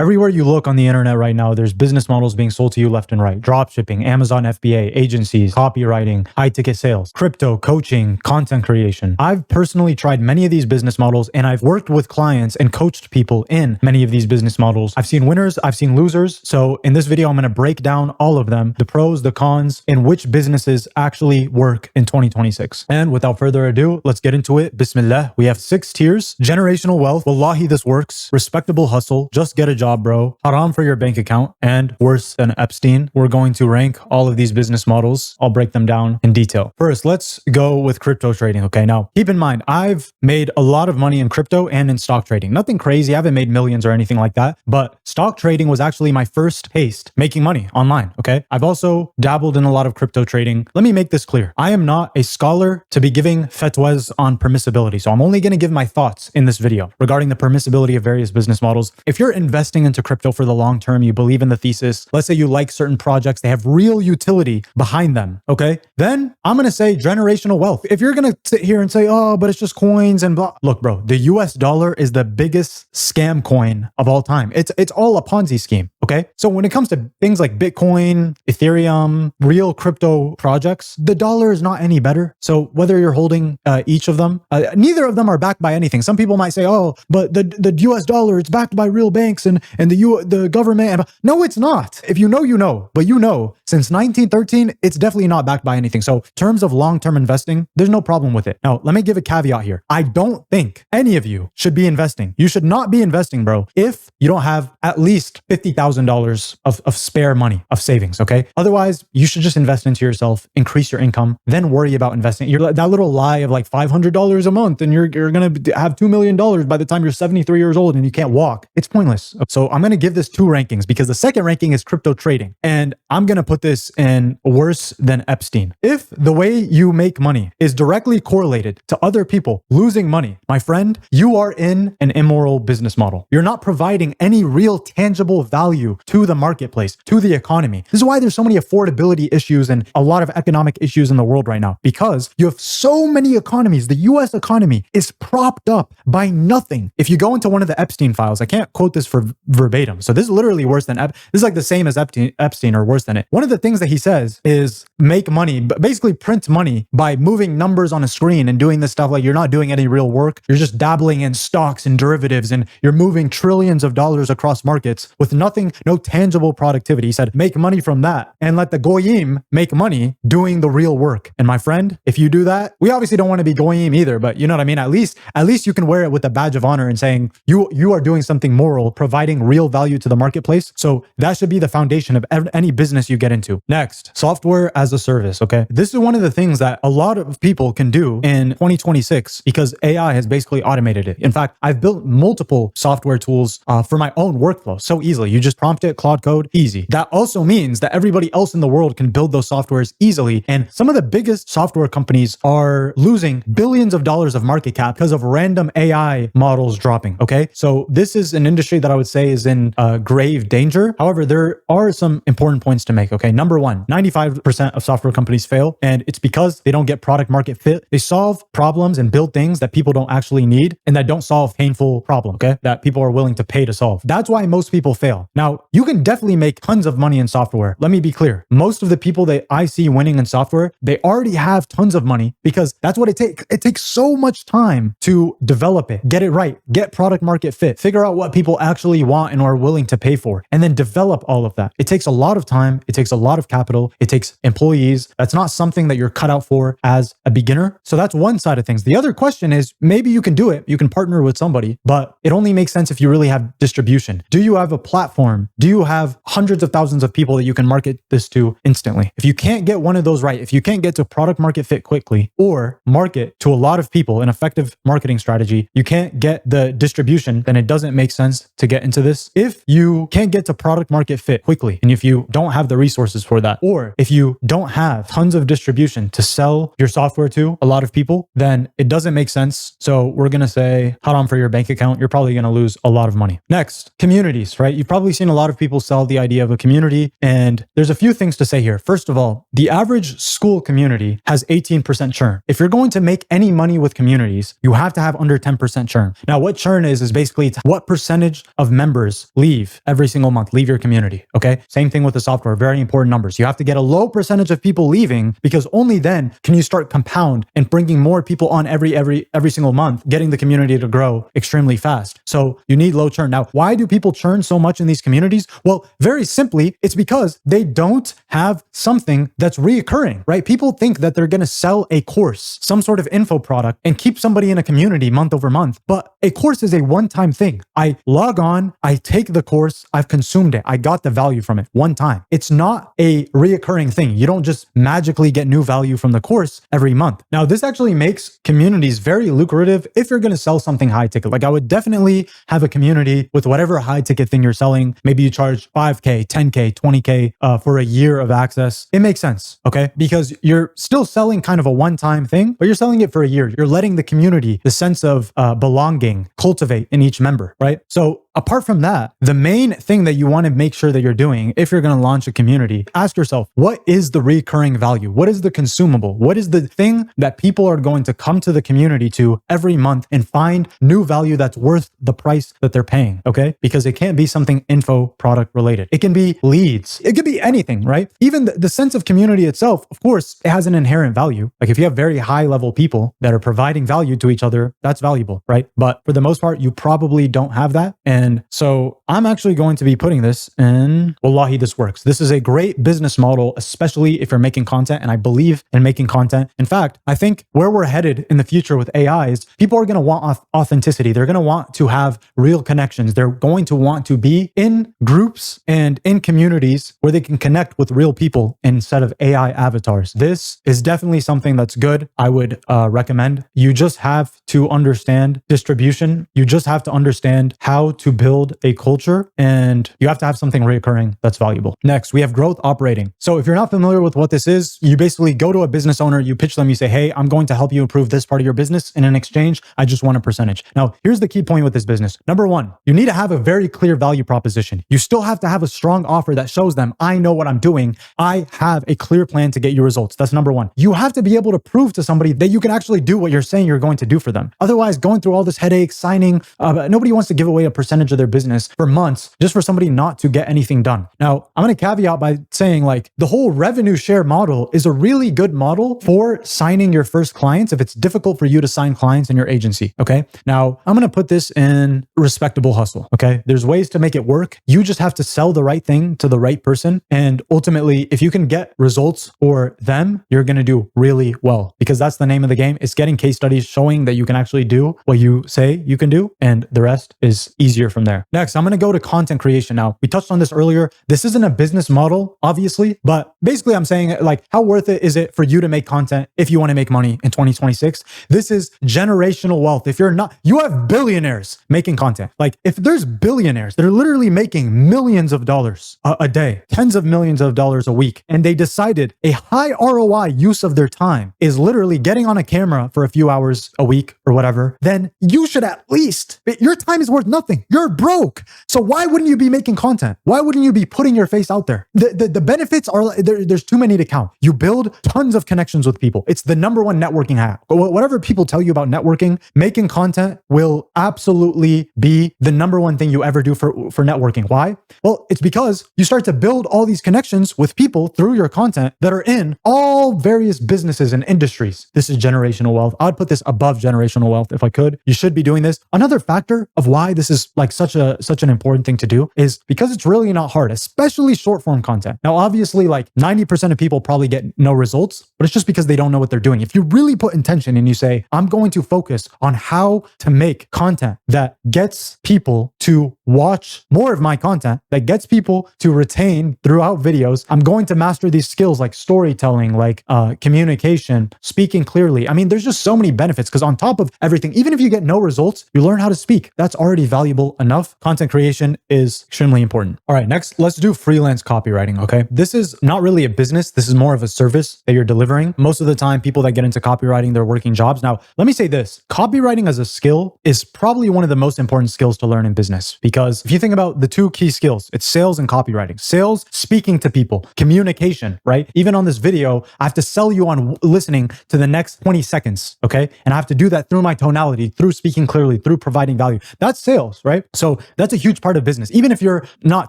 Everywhere you look on the internet right now, there's business models being sold to you left and right. Drop shipping, Amazon FBA, agencies, copywriting, high ticket sales, crypto, coaching, content creation. I've personally tried many of these business models, and I've worked with clients and coached people in many of these business models. I've seen winners, I've seen losers. So in this video, I'm going to break down all of them, the pros, the cons, and which businesses actually work in 2026. And without further ado, let's get into it. Bismillah. We have 6 tiers. Generational wealth. Wallahi, this works. Respectable hustle. Just get a job, bro. Haram for your bank account. And worse than Epstein. We're going to rank all of these business models. I'll break them down in detail. First, let's go with crypto trading. Okay. Now, keep in mind, I've made a lot of money in crypto and in stock trading. Nothing crazy. I haven't made millions or anything like that. But stock trading was actually my first taste making money online. Okay. I've also dabbled in a lot of crypto trading. Let me make this clear. I am not a scholar to be giving fatwas on permissibility. So I'm only going to give my thoughts in this video regarding the permissibility of various business models. If you're investing into crypto for the long term, you believe in the thesis, let's say you like certain projects, they have real utility behind them. Okay. Then I'm going to say generational wealth. If you're going to sit here and say, oh, but it's just coins and blah. Look, bro, the US dollar is the biggest scam coin of all time. It's all a Ponzi scheme. Okay. So when it comes to things like Bitcoin, Ethereum, real crypto projects, the dollar is not any better. So whether you're holding each of them, neither of them are backed by anything. Some people might say, oh, but the US dollar, it's backed by real banks and the government. And no, it's not. If you know, you know. But you know, since 1913, it's definitely not backed by anything. So in terms of long-term investing, there's no problem with it. Now, let me give a caveat here. I don't think any of you should be investing. You should not be investing, bro, if you don't have at least $50,000 of spare money, of savings, okay? Otherwise, you should just invest into yourself, increase your income, then worry about investing. That little lie of like $500 a month and you're going to have $2 million by the time you're 73 years old and you can't walk. It's pointless. So I'm going to give this 2 rankings because the second ranking is crypto trading. And I'm going to put this in worse than Epstein. If the way you make money is directly correlated to other people losing money, my friend, you are in an immoral business model. You're not providing any real tangible value to the marketplace, to the economy. This is why there's so many affordability issues and a lot of economic issues in the world right now, because you have so many economies. The US economy is propped up by nothing. If you go into one of the Epstein files, I can't quote this for verbatim. So this is literally worse than this is like the same as Epstein or worse than it. One of the things that he says is make money, basically print money by moving numbers on a screen and doing this stuff like you're not doing any real work. You're just dabbling in stocks and derivatives and you're moving trillions of dollars across markets with nothing, no tangible productivity. He said, make money from that and let the goyim make money doing the real work. And my friend, if you do that, we obviously don't want to be goyim either, but you know what I mean? At least you can wear it with a badge of honor and saying you are doing something moral, providing real value to the marketplace. So that should be the foundation of any business you get into. Next, software as a service. Okay. This is one of the things that a lot of people can do in 2026 because AI has basically automated it. In fact, I've built multiple software tools for my own workflow so easily. You just prompt it, Claude Code, easy. That also means that everybody else in the world can build those softwares easily. And some of the biggest software companies are losing billions of dollars of market cap because of random AI models dropping. Okay. So this is an industry that I would say is in grave danger. However, there are some important points to make. Okay. Number one, 95% of software companies fail. And it's because they don't get product market fit. They solve problems and build things that people don't actually need and that don't solve painful problems. Okay. That people are willing to pay to solve. That's why most people fail. Now, you can definitely make tons of money in software. Let me be clear. Most of the people that I see winning in software, they already have tons of money because that's what it takes. It takes so much time to develop it, get it right, get product market fit, figure out what people actually want and are willing to pay for, and then develop all of that. It takes a lot of time. It takes a lot of capital. It takes employees. That's not something that you're cut out for as a beginner. So that's one side of things. The other question is maybe you can do it. You can partner with somebody, but it only makes sense if you really have distribution. Do you have a platform? Do you have hundreds of thousands of people that you can market this to instantly? If you can't get one of those right, if you can't get to product market fit quickly or market to a lot of people, an effective marketing strategy, you can't get the distribution, then it doesn't make sense to get into this. If you can't get to product market fit quickly, and if you don't have the resources for that, or if you don't have tons of distribution to sell your software to a lot of people, then it doesn't make sense. So we're going to say haram for your bank account. You're probably going to lose a lot of money. Next, communities, right? You've probably seen a lot of people sell the idea of a community. And there's a few things to say here. First of all, the average school community has 18% churn. If you're going to make any money with communities, you have to have under 10% churn. Now, what churn is basically what percentage of members members leave every single month, leave your community. Okay. Same thing with the software, very important numbers. You have to get a low percentage of people leaving, because only then can you start compound and bringing more people on every single month, getting the community to grow extremely fast. So you need low churn. Now, why do people churn so much in these communities? Well, very simply, it's because they don't have something that's reoccurring, right? People think that they're going to sell a course, some sort of info product, and keep somebody in a community month over month. But a course is a one-time thing. I log on, I take the course, I've consumed it, I got the value from it one time. It's not a reoccurring thing. You don't just magically get new value from the course every month. Now, this actually makes communities very lucrative if you're going to sell something high ticket. Like, I would definitely have a community with whatever high ticket thing you're selling. Maybe you charge 5K, 10K, 20K for a year of access. It makes sense, okay? Because you're still selling kind of a one-time thing, but you're selling it for a year. You're letting the community, the sense of belonging, cultivate in each member, right? So apart from that, the main thing that you want to make sure that you're doing if you're going to launch a community, ask yourself, what is the recurring value? What is the consumable? What is the thing that people are going to come to the community to every month and find new value that's worth the price that they're paying, okay? Because it can't be something info product related. It can be leads. It could be anything, right? Even the sense of community itself, of course, it has an inherent value. Like, if you have very high level people that are providing value to each other, that's valuable, right? But for the most part, you probably don't have that. And so I'm actually going to be putting this in, wallahi, this works. This is a great business model, especially if you're making content. And I believe in making content. In fact, I think where we're headed in the future with AI is people are going to want authenticity. They're going to want to have real connections. They're going to want to be in groups and in communities where they can connect with real people instead of AI avatars. This is definitely something that's good. I would recommend. You just have to understand distribution. You just have to understand how to build a culture, and you have to have something reoccurring that's valuable. Next, we have growth operating. So if you're not familiar with what this is, you basically go to a business owner, you pitch them, you say, hey, I'm going to help you improve this part of your business. And in exchange, I just want a percentage. Now, here's the key point with this business. Number one, you need to have a very clear value proposition. You still have to have a strong offer that shows them, I know what I'm doing. I have a clear plan to get you results. That's number one. You have to be able to prove to somebody that you can actually do what you're saying you're going to do for them. Otherwise, going through all this headache, signing, nobody wants to give away a percentage of their business for months just for somebody not to get anything done. Now, I'm going to caveat by saying, like, the whole revenue share model is a really good model for signing your first clients if it's difficult for you to sign clients in your agency. Okay. Now, I'm going to put this in respectable hustle. Okay. There's ways to make it work. You just have to sell the right thing to the right person. And ultimately, if you can get results for them, you're going to do really well, because that's the name of the game. It's getting case studies showing that you can actually do what you say you can do, and the rest is easier from there. Next, I'm going to go to content creation. Now, we touched on this earlier. This isn't a business model, obviously, but basically I'm saying, like, how worth it is it for you to make content if you want to make money in 2026? This is generational wealth. If you're not, you have billionaires making content. Like, if there's billionaires, they're literally making millions of dollars a day, tens of millions of dollars a week. And they decided a high ROI use of their time is literally getting on a camera for a few hours a week or whatever. Then you should at least, your time is worth nothing. You're broke. So why wouldn't you be making content? Why wouldn't you be putting your face out there? The benefits are, there's too many to count. You build tons of connections with people. It's the number one networking hack. Whatever people tell you about networking, making content will absolutely be the number one thing you ever do for networking. Why? Well, it's because you start to build all these connections with people through your content that are in all various businesses and industries. This is generational wealth. I would put this above generational wealth if I could. You should be doing this. Another factor of why this is like such an important thing to do is because it's really not hard, especially short form content. Now, obviously, like 90% of people probably get no results, but it's just because they don't know what they're doing. If you really put intention and you say, I'm going to focus on how to make content that gets people to watch more of my content, that gets people to retain throughout videos, I'm going to master these skills like storytelling, like communication, speaking clearly. I mean, there's just so many benefits, because on top of everything, even if you get no results, you learn how to speak. That's already valuable enough. Content creation is extremely important. All right, next, let's do freelance copywriting, okay? This is not really a business. This is more of a service that you're delivering. Most of the time, people that get into copywriting, they're working jobs. Now, let me say this. Copywriting as a skill is probably one of the most important skills to learn in business, because if you think about the two key skills, it's sales and copywriting. Sales, speaking to people, communication, right? Even on this video, I have to sell you on listening to the next 20 seconds, okay? And I have to do that through my tonality, through speaking clearly, through providing value. That's sales, right? So that's a huge part of business. Even if you're not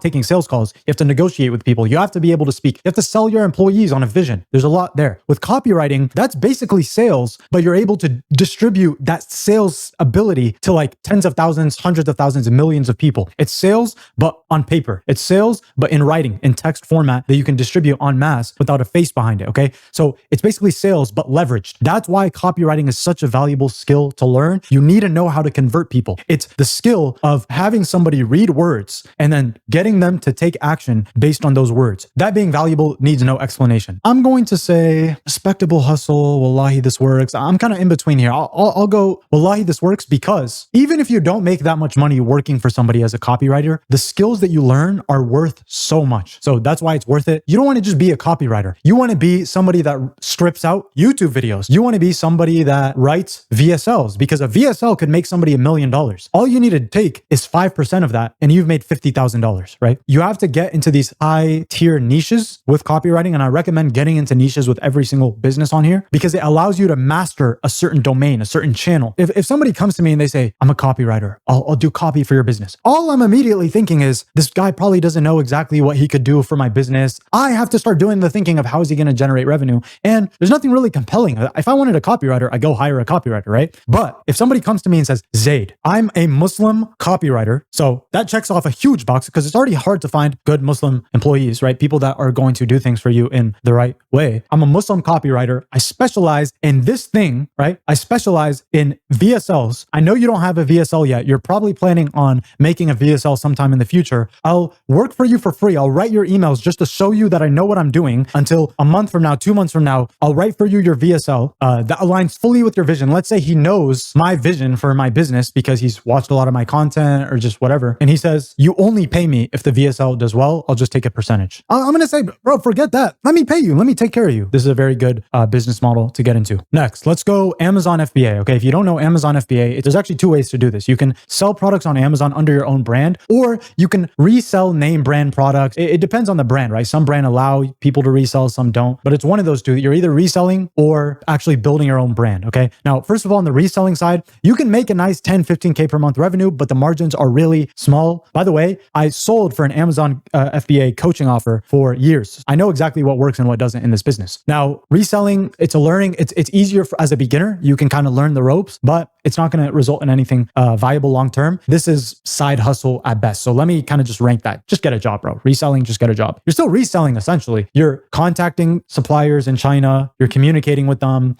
taking sales calls, you have to negotiate with people. You have to be able to speak. You have to sell your employees on a vision. There's a lot there. With copywriting, that's basically sales, but you're able to distribute that sales ability to like tens of thousands, hundreds of thousands, and millions of people. It's sales, but on paper. It's sales, but in writing, in text format that you can distribute en masse without a face behind it, okay? So it's basically sales, but leveraged. That's why copywriting is such a valuable skill to learn. You need to know how to convert people. It's the skill of having somebody read words and then getting them to take action based on those words. That being valuable needs no explanation. I'm going to say respectable hustle. Wallahi, this works. I'm kind of in between here. I'll go, wallahi, this works because even if you don't make that much money working for somebody as a copywriter, the skills that you learn are worth so much. So that's why it's worth it. You don't want to just be a copywriter. You want to be somebody that strips out YouTube videos. You want to be somebody that writes VSLs, because a VSL could make somebody $1 million. All you need to take is 5% of that and you've made $50,000, right? You have to get into these high tier niches with copywriting. And I recommend getting into niches with every single business on here because it allows you to master a certain domain, a certain channel. If somebody comes to me and they say, I'm a copywriter, I'll do copy for your business. All I'm immediately thinking is this guy probably doesn't know exactly what he could do for my business. I have to start doing the thinking of how is he going to generate revenue? And there's nothing really compelling. If I wanted a copywriter, I go hire a copywriter, right? But if somebody comes to me and says, Zaid, I'm a Muslim copywriter. So that checks off a huge box because it's already hard to find good Muslim employees, right? People that are going to do things for you in the right way. I'm a Muslim copywriter. I specialize in this thing, right? I specialize in VSLs. I know you don't have a VSL yet. You're probably planning on making a VSL sometime in the future. I'll work for you for free. I'll write your emails just to show you that I know what I'm doing until a month from now, 2 months from now. I'll write for you your VSL that aligns fully with your vision. Let's say he knows my vision for my business because he's watched a lot of my content or just whatever. And he says, you only pay me if the VSL does well. I'll just take a percentage. I'm going to say, bro, forget that. Let me pay you. Let me take care of you. This is a very good business model to get into. Next, let's go Amazon FBA. Okay. If you don't know Amazon FBA, there's actually 2 ways to do this. You can sell products on Amazon under your own brand, or you can resell name brand products. It depends on the brand, right? Some brand allow people to resell, some don't, but it's one of those two. You're either reselling or actually building your own brand. Okay. Now, first of all, on the reselling side, you can make a nice 10, 15K per month revenue, but the margins are really small. By the way, I sold for an Amazon FBA coaching offer for years. I know exactly what works and what doesn't in this business. Now, reselling, it's a learning. It's easier as a beginner. You can kind of learn the ropes, but it's not going to result in anything viable long-term. This is side hustle at best. So let me kind of just rank that. Just get a job, bro. Reselling, just get a job. You're still reselling essentially. You're contacting suppliers in China. You're communicating with them,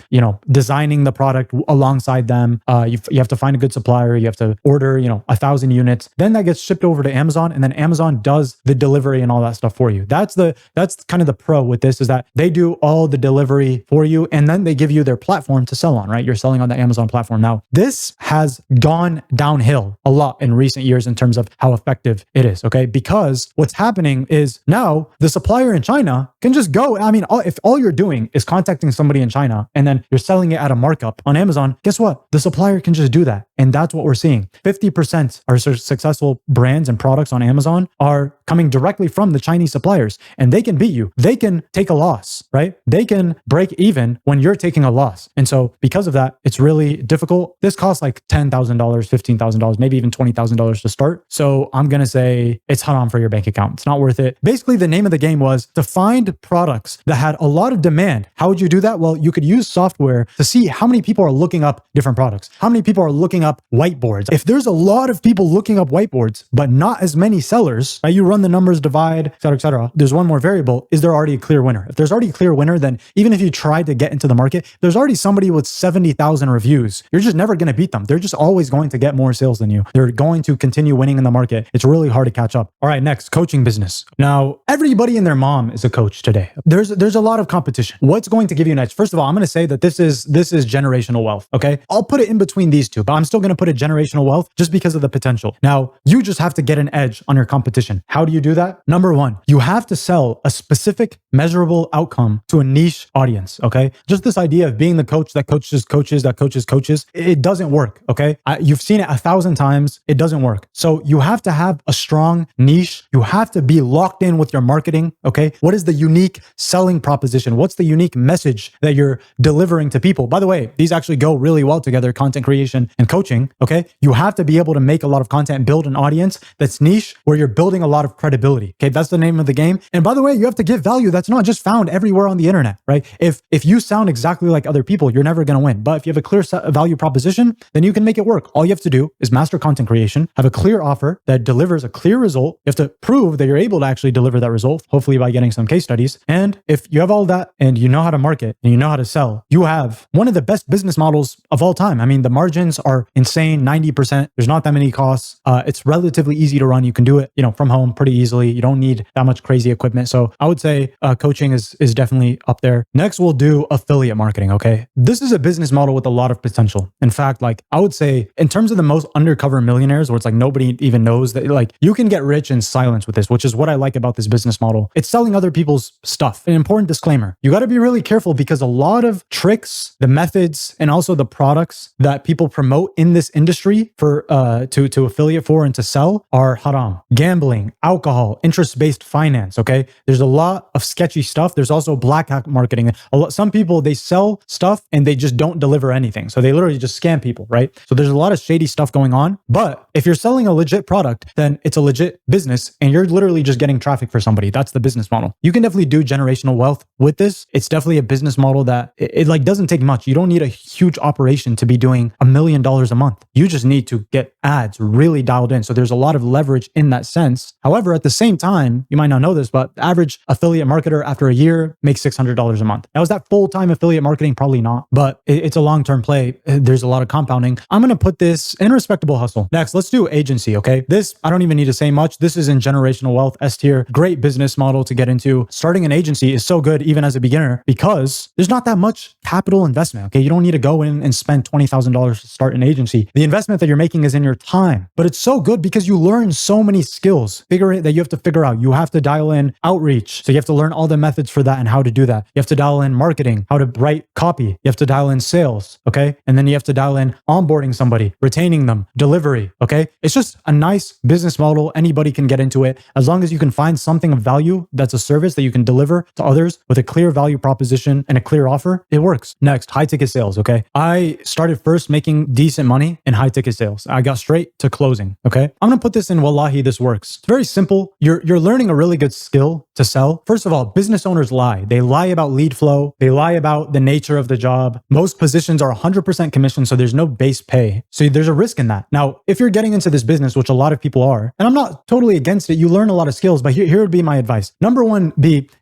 designing the product alongside them. You have to find a good supplier. You have to order, 1,000 units. Then that gets shipped over to Amazon, and then Amazon does the delivery and all that stuff for you. That's kind of the pro with this, is that they do all the delivery for you, and then they give you their platform to sell on, right? You're selling on the Amazon platform. Now, this has gone downhill a lot in recent years in terms of how effective it is, okay? Because what's happening is now the supplier in China can just go. If all you're doing is contacting somebody in China and then you're selling it at a markup on Amazon, guess what? The supplier can just do that. And that's what we're seeing. 50% are successful brands and products on Amazon are coming directly from the Chinese suppliers, and they can beat you. They can take a loss, right? They can break even when you're taking a loss. And so because of that, it's really difficult. This costs like $10,000, $15,000, maybe even $20,000 to start. So I'm going to say it's haram for your bank account. It's not worth it. Basically, the name of the game was to find products that had a lot of demand. How would you do that? Well, you could use software to see how many people are looking up different products, how many people are looking up whiteboards. If there's a lot of people looking up whiteboards, but not as many sellers, right? You run the numbers, divide, et cetera, et cetera. There's one more variable. Is there already a clear winner? If there's already a clear winner, then even if you try to get into the market, there's already somebody with 70,000 reviews. You're just never going to beat them. They're just always going to get more sales than you. They're going to continue winning in the market. It's really hard to catch up. All right, next, coaching business. Now, everybody and their mom is a coach today. There's a lot of competition. What's going to give you an edge? First of all, I'm going to say that this is generational wealth, okay? I'll put it in between these two, but I'm still going to put it generational wealth just because of the potential. Now, you just have to get an edge on your competition. How do you do that? Number one, you have to sell a specific measurable outcome to a niche audience, okay? Just this idea of being the coach that coaches coaches, that coaches coaches, it doesn't work, okay? You've seen it 1,000 times. It doesn't work. So you have to have a strong niche. You have to be locked in with your marketing, okay? What is the unique selling proposition? What's the unique message that you're delivering to people? By the way, these actually go really well together, content creation and coaching, okay? You have to be able to make a lot of content and build an audience that's niche where you're building a lot of credibility. Okay, that's the name of the game. And by the way, you have to give value that's not just found everywhere on the internet, right? If you sound exactly like other people, you're never going to win. But if you have a clear value proposition, then you can make it work. All you have to do is master content creation, have a clear offer that delivers a clear result. You have to prove that you're able to actually deliver that result, hopefully by getting some case studies. And if you have all that and you know how to market and you know how to sell, you have one of the best business models of all time. I mean, the margins are insane, 90%. There's not that many costs. It's relatively easy to run. You can do it, from home pretty easily. You don't need that much crazy equipment. So I would say coaching is definitely up there. Next, we'll do affiliate marketing. Okay. This is a business model with a lot of potential. In fact, I would say in terms of the most undercover millionaires, where it's nobody even knows that, you can get rich in silence with this, which is what I like about this business model. It's selling other people's stuff. An important disclaimer. You got to be really careful because a lot of tricks, the methods, and also the products that people promote in this industry for to affiliate for and to sell are haram. Gambling, alcohol, interest-based finance. Okay. There's a lot of sketchy stuff. There's also black hat marketing. Some people, they sell stuff and they just don't deliver anything. So they literally just scam people, right? So there's a lot of shady stuff going on. But if you're selling a legit product, then it's a legit business and you're literally just getting traffic for somebody. That's the business model. You can definitely do generational wealth with this. It's definitely a business model that it doesn't take much. You don't need a huge operation to be doing $1 million a month. You just need to get ads really dialed in. So there's a lot of leverage in that sense. However, at the same time, you might not know this, but the average affiliate marketer after a year makes $600 a month. Now, is that full-time affiliate marketing? Probably not, but it's a long-term play. There's a lot of compounding. I'm going to put this in respectable hustle. Next, let's do agency. Okay. This, I don't even need to say much. This is in generational wealth, S tier, great business model to get into. Starting an agency is so good, even as a beginner, because there's not that much capital investment. Okay. You don't need to go in and spend $20,000 to start an agency. The investment that you're making is in your time, but it's so good because you learn so many skills that you have to figure out. You have to dial in outreach. So you have to learn all the methods for that and how to do that. You have to dial in marketing, how to write copy. You have to dial in sales. Okay. And then you have to dial in onboarding somebody, retaining them, delivery. Okay. It's just a nice business model. Anybody can get into it as long as you can find something of value that's a service that you can deliver to others with a clear value proposition and a clear offer. It works. Next, high ticket sales. Okay. I started first making decent money in high ticket sales. I got straight to closing. Okay. I'm going to put this in Wallahi, this works. It's very simple. You're learning a really good skill to sell. First of all, business owners lie. They lie about lead flow. They lie about the nature of the job. Most positions are 100% commission, so there's no base pay. So there's a risk in that. Now, if you're getting into this business, which a lot of people are, and I'm not totally against it, you learn a lot of skills, but here would be my advice. Number one,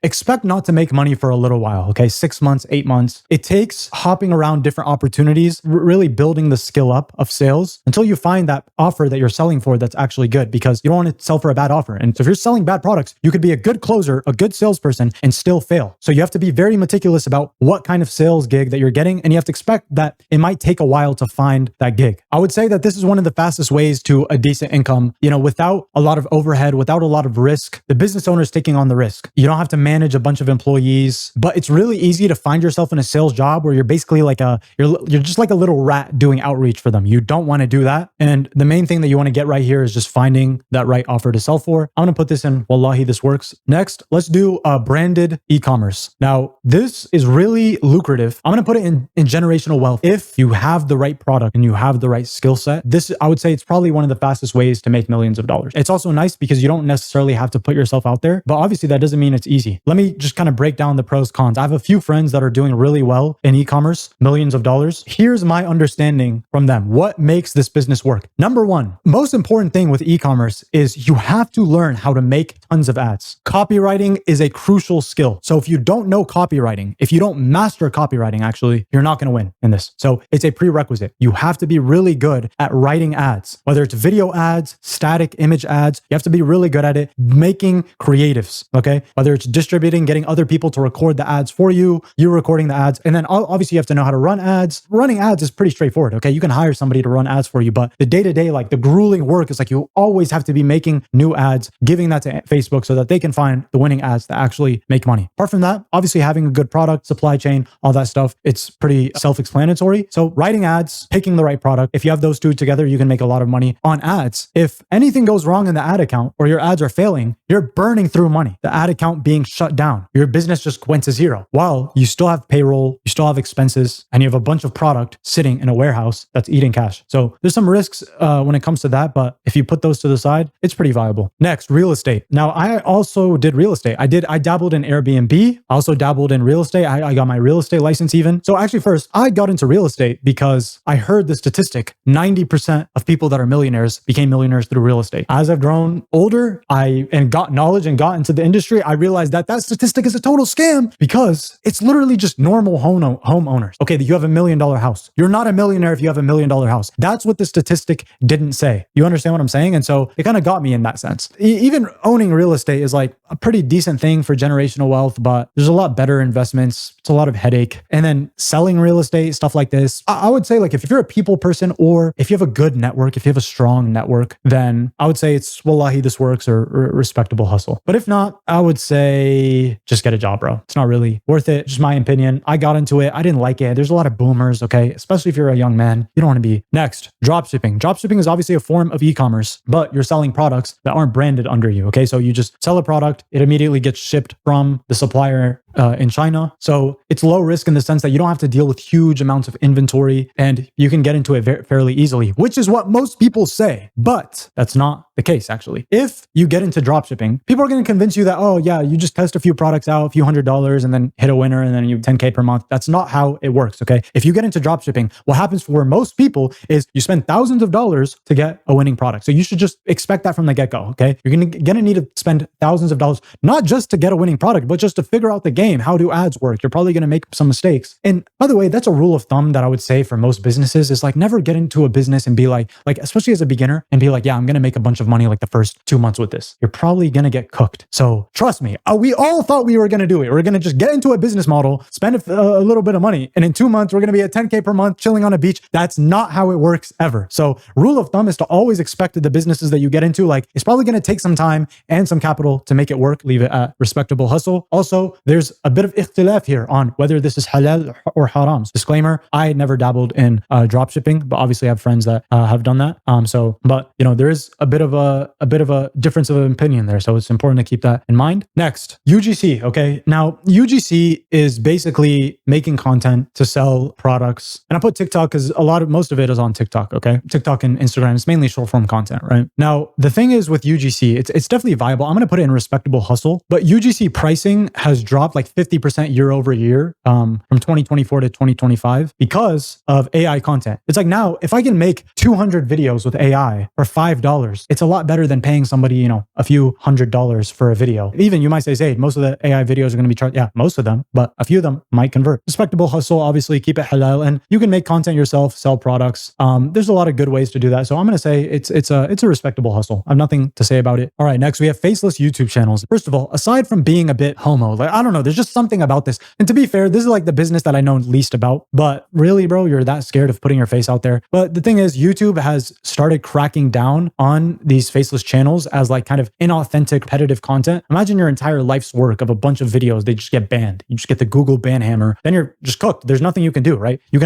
expect not to make money for a little while, okay? 6 months, 8 months. It takes hopping around different opportunities, really building the skill up of sales until you find that offer that you're selling for that's actually good, because you don't want to sell for a bad offer. And so if you're selling bad products, you could be a good closer, a good salesperson, and still fail. So you have to be very meticulous about what kind of sales gig that you're getting, and you have to expect that it might take a while to find that gig. I would say that this is one of the fastest ways to a decent income, without a lot of overhead, without a lot of risk. The business owner is taking on the risk. You don't have to manage a bunch of employees, but it's really easy to find yourself in a sales job where you're basically you're just like a little rat doing outreach for them. You don't want to do that. And the main thing that you want to get right here is just finding that right offer to sell for. I'm going to put this in Wallahi, this works. Next, let's do branded e-commerce. Now, this is really lucrative. I'm going to put it in generational wealth. If you have the right product and you have the right skill set, I would say it's probably one of the fastest ways to make millions of dollars. It's also nice because you don't necessarily have to put yourself out there, but obviously that doesn't mean it's easy. Let me just kind of break down the pros, cons. I have a few friends that are doing really well in e-commerce, millions of dollars. Here's my understanding from them. What makes this business work? Number one, most important thing with e-commerce is you have to learn how to make tons of ads. Copywriting is a crucial skill. So if you don't know copywriting, if you don't master copywriting, actually, you're not going to win in this. So it's a prerequisite. You have to be really good at writing ads, whether it's video ads, static image ads. You have to be really good at it, making creatives, okay? Whether it's distributing, getting other people to record the ads for you, you recording the ads. And then obviously you have to know how to run ads. Running ads is pretty straightforward, okay? You can hire somebody to run ads for you, but the day-to-day, the grueling work is you always have to be making new ads, giving that to Facebook so that they can find the winning ads that actually make money. Apart from that, obviously having a good product, supply chain, all that stuff, it's pretty self-explanatory. So writing ads, picking the right product, if you have those two together, you can make a lot of money on ads. If anything goes wrong in the ad account or your ads are failing, you're burning through money. The ad account being shut down, your business just went to zero. While you still have payroll, you still have expenses, and you have a bunch of product sitting in a warehouse that's eating cash. So there's some risks when it comes to that, but if you put those to the side, it's pretty viable. Next, real estate. Now, I also did real estate. I dabbled in Airbnb. I also dabbled in real estate. I got my real estate license even. So actually first, I got into real estate because I heard the statistic, 90% of people that are millionaires became millionaires through real estate. As I've grown older, and got knowledge and got into the industry, I realized that statistic is a total scam because it's literally just normal homeowners. Okay, you have $1 million house. You're not a millionaire if you have $1 million house. That's what the statistic didn't say. You understand what I'm saying? And so it kind of got me in that sense. Even owning real estate is like a pretty decent thing for generational wealth, but there's a lot better investments. It's a lot of headache. And then selling real estate, stuff like this, I would say like if you're a people person or if you have a good network, if you have a strong network, then I would say it's wallahi, this works or respectable hustle. But if not, I would say just get a job, bro. It's not really worth it. Just my opinion. I got into it. I didn't like it. There's a lot of boomers, okay? Especially if you're a young man. You don't want to be. Next, dropshipping. Dropshipping is obviously a form of e-commerce, but you're selling products that aren't branded under you, okay? So you just sell a product. It immediately gets shipped from the supplier in China. So it's low risk in the sense that you don't have to deal with huge amounts of inventory and you can get into it fairly easily, which is what most people say, but that's not the case actually. If you get into dropshipping, people are going to convince you that, oh yeah, you just test a few products out, a few $100s and then hit a winner and then you 10K per month. That's not how it works, okay? If you get into dropshipping, what happens for most people is you spend thousands of dollars to get a winning product. So you should just expect that from the get-go, okay? You're going to need to spend thousands of dollars, not just to get a winning product, but just to figure out the game. How do ads work? You're probably going to make some mistakes. And by the way, that's a rule of thumb that I would say for most businesses is like never get into a business and be like especially as a beginner and be like, yeah, I'm going to make a bunch of money like the first 2 months with this. You're probably going to get cooked. So trust me, we all thought we were going to do it. We're going to just get into a business model, spend a little bit of money, and in 2 months, we're going to be at 10K per month chilling on a beach. That's not how it works ever. So rule of thumb is to always expect the businesses that you get into, like it's probably going to take some time and some capital to make it work. Leave it at respectable hustle. Also, there's a bit of ikhtilaf here on whether this is halal or haram. Disclaimer, I never dabbled in dropshipping, but obviously I have friends that have done that. But you know, there is a bit of a difference of opinion there. So it's important to keep that in mind. Next, UGC. Okay. Now UGC is basically making content to sell products. And I put TikTok because most of it is on TikTok. Okay. TikTok and Instagram, it's mainly short form content, right? Now, the thing is with UGC, it's definitely viable. I'm going to put it in respectable hustle, but UGC pricing has dropped like 50% year over year from 2024 to 2025 because of AI content. It's like now, if I can make 200 videos with AI for $5, it's a lot better than paying somebody, you know, a few $100s for a video. Even you might say, Zaid, most of the AI videos are going to be charged. Yeah, most of them, but a few of them might convert. Respectable hustle, obviously keep it halal, and you can make content yourself, sell products. There's a lot of good ways to do that. So I'm going to say it's a respectable hustle. I have nothing to say about it. All right, next we have faceless YouTube channels. First of all, aside from being a bit homo, like I don't know, there's just something about this. And to be fair, this is like the business that I know least about. But really, bro, you're that scared of putting your face out there. But the thing is, YouTube has started cracking down on these faceless channels as like kind of inauthentic, repetitive content. Imagine your entire life's work of a bunch of videos, they just get banned. You just get the Google ban hammer. Then you're just cooked. There's nothing you can do, right? You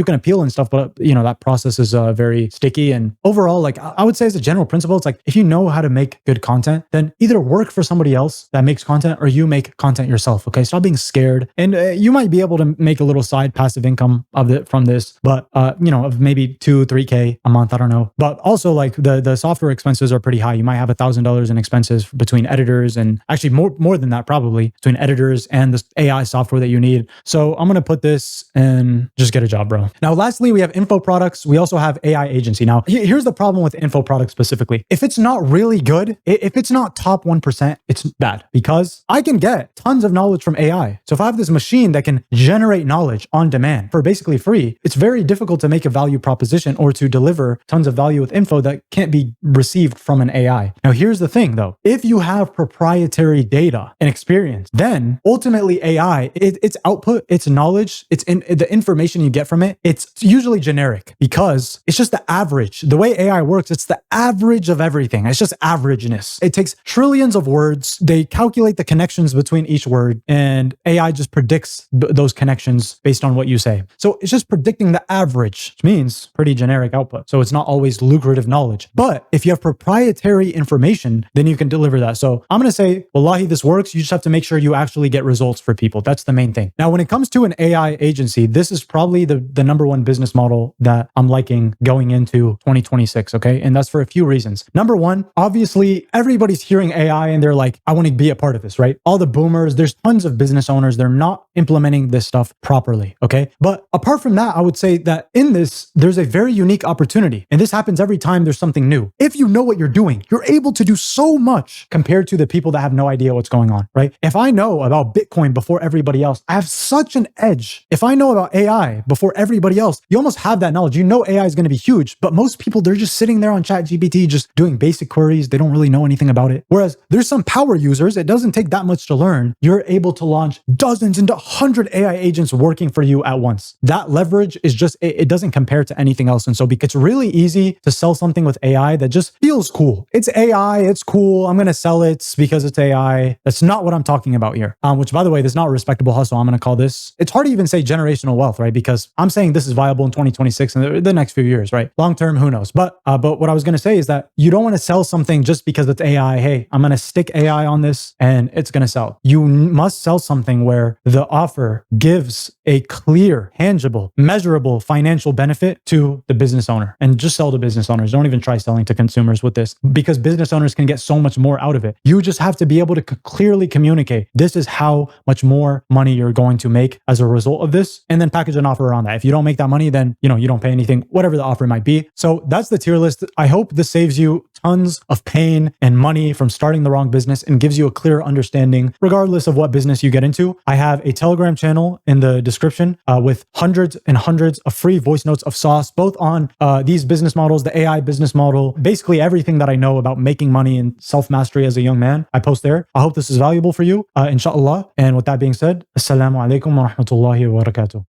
can appeal and stuff, but you know, that process is very sticky. And overall, like I would say as a general principle, it's like if you know how to make good content, then either work for somebody else that makes content or you make content yourself. Okay. Stop being scared. And you might be able to make a little side passive income from this, but you know, of maybe 2-3K a month. I don't know. But also like the software expenses are pretty high. You might have $1,000 in expenses between editors and actually more than that, probably between editors and the AI software that you need. So I'm going to put this and just get a job, bro. Now, lastly, we have info products. We also have AI agency. Now, here's the problem with info products specifically. If it's not really good, if it's not top 1%, it's bad because I can get tons of knowledge from AI. So if I have this machine that can generate knowledge on demand for basically free, it's very difficult to make a value proposition or to deliver tons of value with info that can't be received from an AI. Now, here's the thing though. If you have proprietary data and experience, then ultimately AI, its output, its knowledge, the information you get from it, it's usually generic because it's just the average. The way AI works, it's the average of everything. It's just averageness. It takes trillions of words. They calculate the connections between each word and AI just predicts those connections based on what you say. So it's just predicting the average, which means pretty generic output. So it's not always lucrative knowledge. But if you have proprietary information, then you can deliver that. So I'm going to say, wallahi, this works. You just have to make sure you actually get results for people. That's the main thing. Now, when it comes to an AI agency, this is probably the number one business model that I'm liking going into 2026. Okay. And that's for a few reasons. Number one, obviously, everybody's hearing AI and they're like, I want to be a part of this, right? All the boomers, there's tons of business owners. They're not implementing this stuff properly. Okay. But apart from that, I would say that in this, there's a very unique opportunity. And this happens every time there's something new. If you know what you're doing, you're able to do so much compared to the people that have no idea what's going on, right? If I know about Bitcoin before everybody else, I have such an edge. If I know about AI before everybody else, you almost have that knowledge. You know AI is going to be huge, but most people, they're just sitting there on ChatGPT, just doing basic queries. They don't really know anything about it. Whereas there's some power users, it doesn't take that much to learn. You're able to launch dozens and 100 AI agents working for you at once. That leverage is just, it doesn't compare to anything else. And so it's really easy to sell something with AI that just feels cool. It's AI, it's cool. I'm going to sell it because it's AI. That's not what I'm talking about here. Which, by the way, this is not a respectable hustle. I'm going to call this, it's hard to even say generational wealth, right? Because I'm saying this is viable in 2026 and the next few years, right? Long term, who knows? But what I was going to say is that you don't want to sell something just because it's AI. Hey, I'm going to stick AI on this and it's going to sell. You must sell something where the offer gives a clear, tangible, measurable financial benefit to the business owner, and just sell to business owners. Don't even try selling to consumers with this, because business owners can get so much more out of it. You just have to be able to clearly communicate, this is how much more money you're going to make as a result of this, and then package an offer around that. If you don't make that money, then you don't pay anything, whatever the offer might be. So that's the tier list. I hope this saves you tons of pain and money from starting the wrong business and gives you a clear understanding, regardless of what business you get into. I have a Telegram channel in the description with hundreds and hundreds of free voice notes of sauce, both on these business models, the AI business model, basically everything that I know about making money and self-mastery as a young man, I post there. I hope this is valuable for you, inshallah. And with that being said, assalamu alaikum wa rahmatullahi wa barakatuh.